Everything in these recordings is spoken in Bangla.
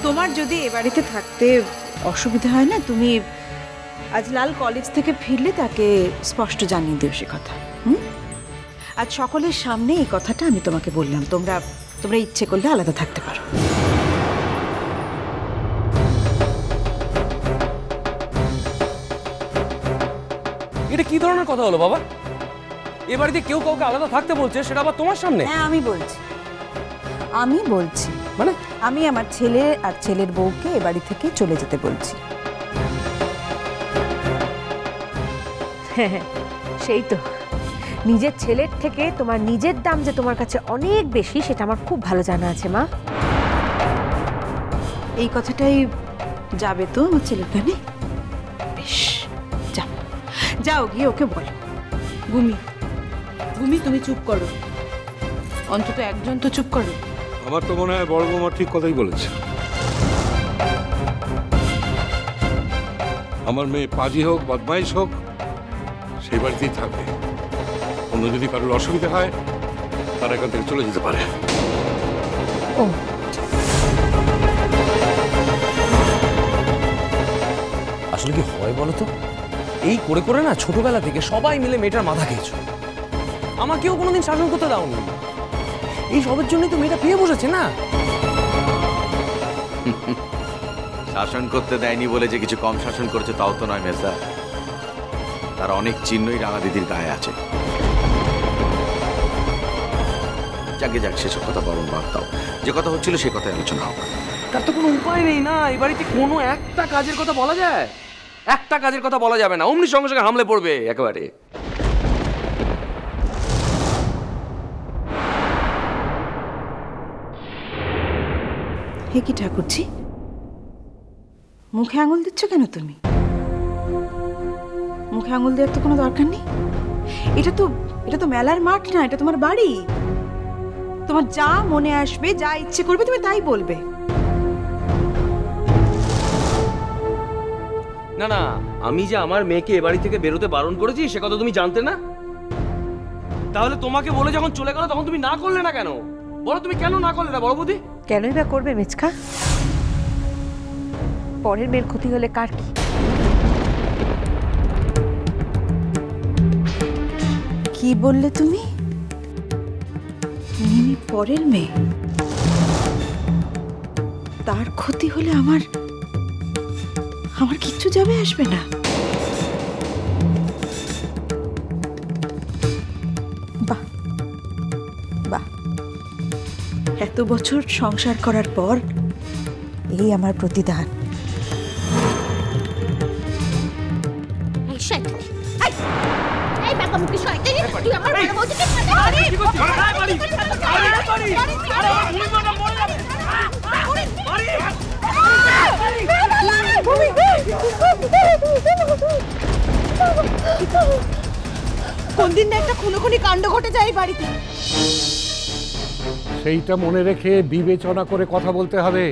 তোমার যদি এ বাড়িতে থাকতে অসুবিধা হয় না, তুমি আজ লাল কলেজ থেকে ফিরলে তাকে স্পষ্ট জানিয়ে দিও সে কথা। আজ সকলের সামনে এই কথাটা আমি তোমাকে বললাম, তোমরা ইচ্ছে করলে আলাদা থাকতে পারো। এটা কি ধরনের কথা হলো বাবা? এ বাড়িতে কেউ কাউকে আলাদা থাকতে বলছে, সেটা আবার তোমার সামনে? হ্যাঁ আমি বলছি মানে আমি আমার ছেলে আর ছেলের বউকে এ বাড়ি থেকে চলে যেতে বলছি। হ্যাঁ সেই তো, নিজের ছেলের থেকে তোমার নিজের দাম যে তোমার কাছে অনেক বেশি সেটা আমার খুব ভালো জানা আছে মা। এই কথাটাই যাবে তো আমার ছেলের কানে? বেশ, যাও গিয়ে ওকে বলো। গুমি তুমি চুপ করো, অন্তত একজন তো চুপ করো। আমার তো মনে হয় বড় বৌমা ঠিক কথাই বলেছে। আমার মেয়ে পাজি হোক বদমাইশ হোক সেই বাড়িতেই থাকবে। অন্য যদি কারোর অসুবিধা হয় তারা এখান থেকে চলে যেতে পারে। ও আসলে কি হয় বলো তো, এই করে করে না ছোটবেলা থেকে সবাই মিলে মেয়েটার মাথা খেয়েছো। আমাকেও কোনোদিন শাসন করতে দাওনি, এই সবের জন্যই তো মেয়েটা পেয়ে বসেছে না। শাসন করতে দেয়নি বলে যে কিছু কম শাসন করেছে তাও তো নয় মেজদা। তার অনেক চিহ্নই রাঙা দিদির গায়ে আছে। যাকে যাক সেসব কথা বরং বাদ দাও, যে কথা হচ্ছিল সে কথাই আলোচনা হোক। তার তো কোনো উপায় নেই না, এই বাড়িতে কোনো একটা কাজের কথা বলা যায়? একটা কাজের কথা বলা যাবে না, অমনি সঙ্গে সঙ্গে হামলে পড়বে একেবারে। হে কি ঠাকুরজি, মুখে আঙুল দিচ্ছ কেন তুমি? মুখে আঙুল দেওয়ার তো কোনো দরকার নেই। এটা তো মেলার মাঠ না, এটা তোমার বাড়ি। তোমার যা মনে আসবে, যা ইচ্ছে করবে তুমি তাই বলবে। না না, আমি যে আমার মেয়েকে এ বাড়ি থেকে বেরোতে বারণ করেছি সে কথা তুমি জানতে না? তাহলে তোমাকে বলে যখন চলে গেল তখন তুমি না করলে না কেন? বলো তুমি কেন না করলে না বড় বৌদি? কেনই বা করবে মেচকা? পরের মেয়ের ক্ষতি হলে কার কি? কি বললে তুমি? মিমি পরের মেয়ে, তার ক্ষতি হলে আমার কিচ্ছু যাবে আসবে না। বাহ বাহ, এত বছর সংসার করার পর এই আমার প্রতিদান। কোন দিন একটা খুনোখুনি কাণ্ড ঘটে যায় এই বাড়িতে। সেইটা মনে রেখে বিবেচনা করে কথা বলতে হবে।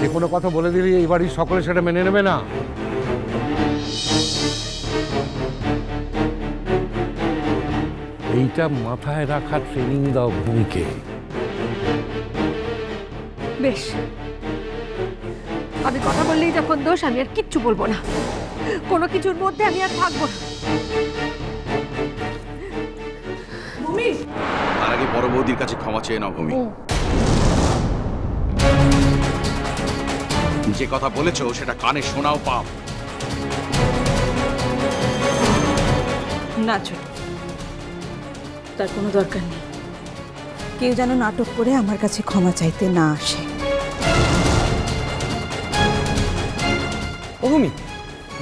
যে কোনো কথা বলে দিলে এই বাড়ির সকলে সেটা মেনে নেবে না। এইটা মাথায় রাখার ট্রেনিং দাও ভূমিকে। বেশ, আমি কথা বললেই যখন দোষ, আমি আর কিচ্ছু বলবো না। কোনো কিছুর মধ্যে আমি আর থাকবো না। তার আগে বড় বৌদির কাছে ক্ষমা চেয়ে নাও ভূমি। যে কথা বলেছো সেটা কানে শোনাও পাপ। না ছোট, তার কোনো দরকার নেই। কেউ যেন নাটক করে আমার কাছে ক্ষমা চাইতে না আসে। ও ভূমি,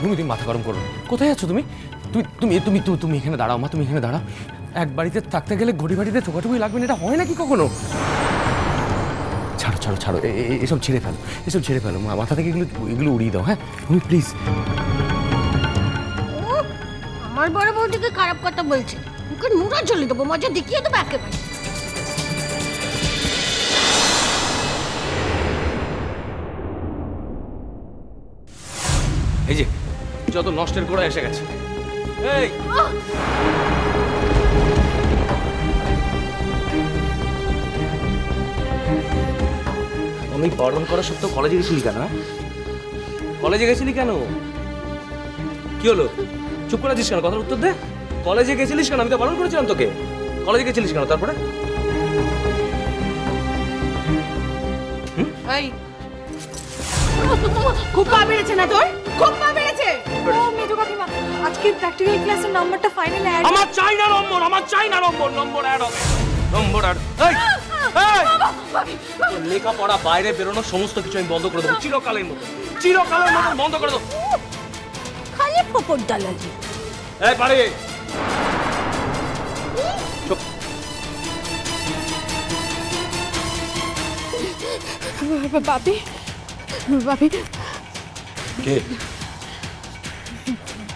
ভূমি তুমি মাথা গরম করো। কোথায় আছো তুমি? তুমি তুমি তুমি তুমি এখানে দাঁড়াও মা, তুমি এখানে দাঁড়াও। এক বাড়িতে থাকতে গেলে ঘড়ি বাড়িতে ঠোকাঠুকি লাগবে না, এটা হয় নাকি কখনো? ছাড়ো ছাড়ো ছাড়ো, এসব ছেড়ে ফেলো, এসব ছেড়ে ফেলো। মাথা থেকে এগুলো উড়িয়ে দাও। হ্যাঁ ভূমি প্লিজ। আমার বড় বৌদিকে খারাপ কথা বলছে, ওকে নুরা জ্বলে দেবো, মজা দেখিয়ে দেবো একেবারে। এই যে যত নষ্টের গোড়া এসে গেছে। এই আমি বারণ করা সত্ত্বেও কলেজে গেছিলি কেন? কলেজে গেছিলি কেন? কি হলো? চুপ করে আছিস কেন? কথার উত্তর দে। কলেজে গেছিলিস কেন? আমি তো বারণ করেছিলাম তোকে। কলেজে গেছিলিস কেন তারপরে? খুব পা বেড়েছে না তোর? খুব পা বেড়েছে। মেজো কাকিমা, আজকের প্র্যাকটিক্যাল ক্লাসের নাম্বারটা ফাইনাল অ্যাড। আমার চাই না নম্বর, আমার চাই না নম্বর। নম্বর অ্যাড হবে, নম্বর অ্যাড। এই লেখাপড়া, বাইরে বেরোনো সমস্ত কিছু আমি বন্ধ করে দেবো চিরকালের মতো। চিরকালের মতো বন্ধ করে দেবো। খালি ফোপর দালালি। এই পারে চুপ। বাপি, বাপি, কে?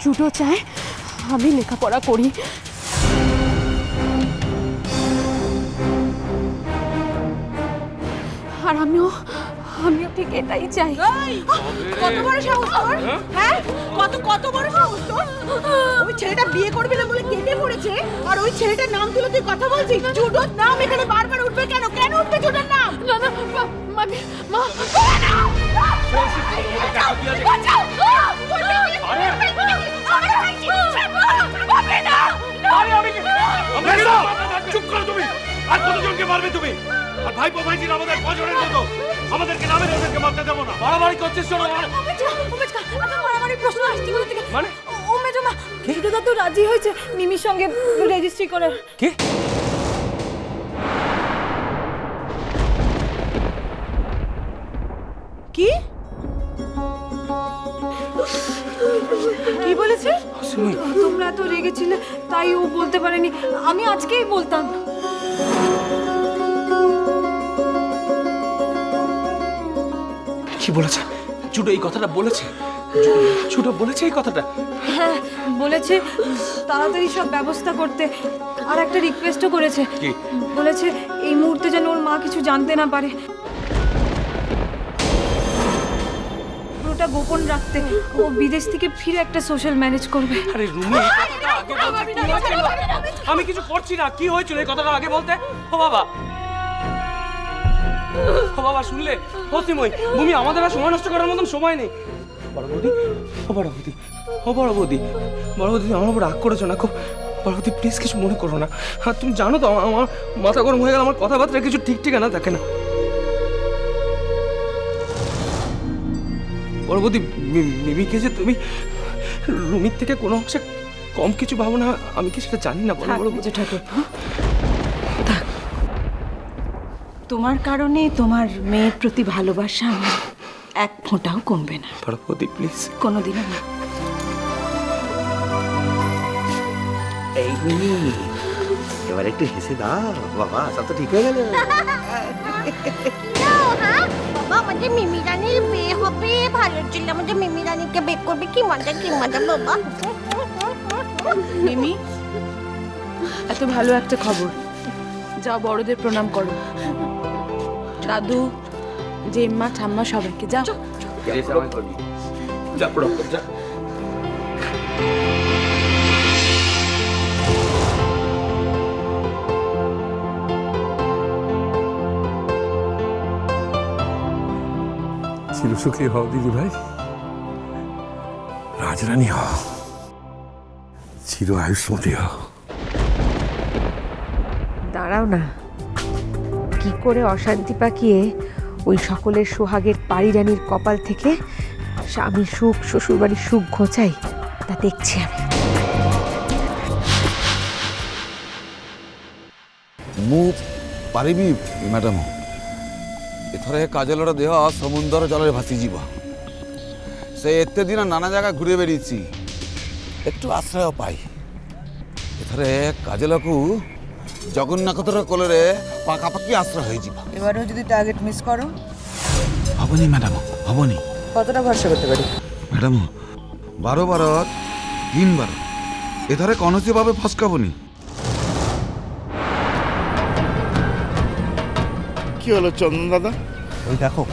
জুটো চায় আমি লেখাপড়া করি। আর আমিও ঠিক এটাই চাই। কত বড় সাহস তোর? হ্যাঁ, কত বড় সাহস তোর? ওই ছেলেটা বিয়ে করবে না বলে কেটে পড়েছে, আর ওই ছেলেটার নাম তুলে তুই কথা বলছিস? জুডোর নাম এখানে বারবার উঠবে কেন? কেন উঠবে জুডোর নাম? না না মানে মা চুপ করো তুমি। আর কতজনকে মারবে তুমি? আর ভাইপো ভাইজির আমাদের বজরের মতো, আমাদেরকে নামে ওদেরকে মারতে দেবো না। মারামারি করছিস শোনো। মারামারি প্রশ্ন আসছে কোথা থেকে? মানে ও মেজো মা, জুডোদা তো রাজি হয়েছে মিমির সঙ্গে রেজিস্ট্রি করার। কি? কি কি বলেছে? তোমরা এত রেগেছিলে তাই ও বলতে পারেনি, আমি আজকেই বলতাম। কি বলেছে? জুডো এই কথাটা বলেছে? জুডো বলেছে এই কথাটা? হ্যাঁ বলেছে, তাড়াতাড়ি সব ব্যবস্থা করতে। আর একটা রিকোয়েস্টও করেছে। কি বলেছে? এই মুহূর্তে যেন ওর মা কিছু জানতে না পারে, পুরোটা গোপন রাখতে। ও বিদেশ থেকে ফিরে একটা সোশ্যাল ম্যানেজ করবে। আরে রুমি, আমি কিছু করছি না। কি হয়েছিল এই কথাটা আগে বলতে। ও বাবা, ও বাবা শুনলে? ও সিমই, ভূমি, আমাদের আর সময় নষ্ট করার মতন সময় নেই। বড় বৌদি, ও বড় বৌদি, ও বড় বৌদি, বড় বৌদি আমার উপর রাগ করেছো না খুব? বড় বৌদি প্লিজ কিছু মনে করো না। আর তুমি জানো তো আমার মাথা গরম হয়ে গেল, আমার কথাবার্তা কিছু ঠিক ঠিকানা থাকে না। বড় বৌদি, মিমিকে যে তুমি রুমির থেকে কোনো অংশে কম কিছু ভাবো না, আমি কি সেটা জানি না? বড় বড় ঠাকুর, তোমার কারণে তোমার মেয়ের প্রতি ভালোবাসা আমার এক ফোঁটাও কমবে না। বড় বৌদি প্লিজ। কোনোদিনও না। এই এবার একটু হেসে দাও বাবা, সব তো ঠিক হয়ে গেল। বাবা আমাদের মিমি রানীর বিয়ে হবে, ভালো ছিল আমাদের মিমি রানীকে বিয়ে করবে। কি মজা বাবা। মিমি, এত ভালো একটা খবর, যাও বড়দের প্রণাম করো। দাদু, জেম্মা, ঠাম্মা সবাইকে যাও। চিরসুখী হও দিদি ভাই, রাজরানী হও, চির আয়ুষ্মতী হও। দাঁড়াও না, কি করে অশান্তি পাকিয়ে ওই সকলের সোহাগের পাড়িরানির কপাল থেকে স্বামীর সুখ, শ্বশুরবাড়ির সুখ ঘোচাই তা দেখছি আমি। ମୁଁ ପାରିବି ମ୍ୟାଡ଼ାମ। ଏଥର ଏ କାଜଲର ଦେହ ସମୁଦ୍ର ଜଳରେ ଭାସିଯିବ। ସେ ଏତେ ଦିନ ନାନା ଜାଗା ଘୁରେ ବେରିଛି একটু আশ্রয় পাই। এথর কাজলকু জগন্নাথর কোলরে পাখাপাখি আশ্রয় হয়ে যাব। এবারেও যদি টার্গেট মিস করো? হবনি ম্যাডাম, হবনি। কতটা ভরসা করতে পারি? ম্যাডাম 12 বার 3 বার এথরে কৌশি ভাবে ফসকাবনি। কি হলো চন্দন দাদা? ওই দেখো।